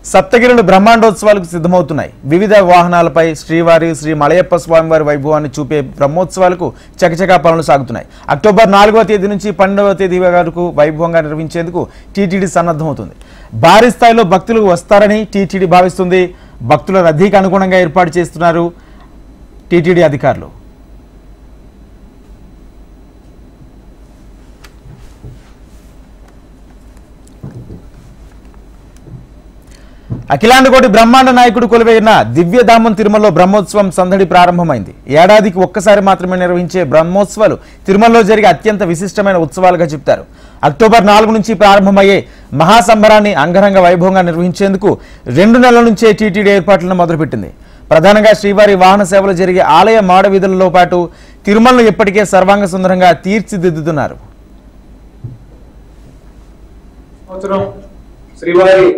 సప్తగిరులు బ్రహ్మాండోత్సవాలకు సిద్ధమవుతున్నాయి. వివిధ వాహనాలపై శ్రీవారి శ్రీ మలయప్ప స్వామివారి వైభవాన్ని చూపే బ్రహ్మోత్సవాలకు చకచకా పనులు సాగుతున్నాయి. అక్టోబర్ 4వ తేదీ నుంచి 12వ తేదీ వరకు వైభవంగా నిర్వహించేందుకు టీటీడీ సన్నద్ధమవుతుంది. భారీ స్థాయిలో భక్తులు వస్తారని టీటీడీ భావిస్తుంది. భక్తుల రద్దీకి అనుగుణంగా ఏర్పాటు చేస్తున్నారు టీటీడీ అధికారులు. అఖిలాండకోటి బ్రహ్మాండ నాయకుడు కొలువైన దివ్యధామం తిరుమలలో బ్రహ్మోత్సవం సందడి ప్రారంభమైంది. ఏడాదికి ఒక్కసారి మాత్రమే నిర్వహించే బ్రహ్మోత్సవాలు తిరుమలలో జరిగే అత్యంత విశిష్టమైన ఉత్సవాలుగా చెప్తారు. అక్టోబర్ 4 నుంచి ప్రారంభమయ్యే మహాసంబరాన్ని అంగరంగ వైభవంగా నిర్వహించేందుకు 2 నెలల నుంచే టీటీడీ ఏర్పాట్లను మొదలుపెట్టింది. ప్రధానంగా శ్రీవారి వాహన సేవలు జరిగే ఆలయ మాడ వీధులలో పాటు తిరుమలను ఇప్పటికే సర్వాంగ సుందరంగా తీర్చిదిద్దుతున్నారు. శ్రీవారి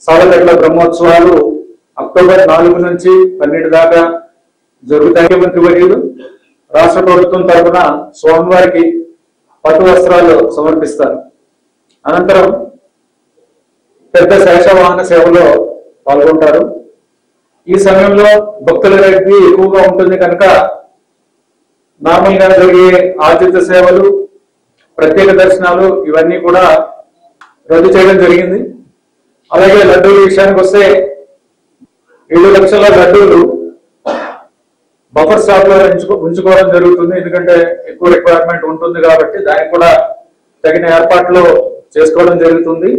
సాలకట్ల బ్రహ్మోత్సవాలు అక్టోబర్ 4 నుంచి 12 దాకా జరుగుతాయి. ముఖ్యమంత్రి వర్యులు రాష్ట్ర ప్రభుత్వం తరఫున స్వామివారికి పట్టు వస్త్రాలు సమర్పిస్తారు. అనంతరం పెద్ద శేషవాహన సేవలో పాల్గొంటారు. ఈ సమయంలో భక్తుల రద్దీ ఎక్కువగా ఉంటుంది కనుక నార్మల్గా జరిగే ఆతిథ్య సేవలు, ప్రత్యేక దర్శనాలు ఇవన్నీ కూడా రద్దు చేయడం జరిగింది. అలాగే లడ్డూల విషయానికి వస్తే 7 లక్షల లడ్డూలు బఫర్ స్టాక్ లో ఉంచుకోవడం జరుగుతుంది. ఎందుకంటే ఎక్కువ రిక్వైర్మెంట్ ఉంటుంది కాబట్టి దానికి కూడా తగిన ఏర్పాట్లు చేసుకోవడం జరుగుతుంది.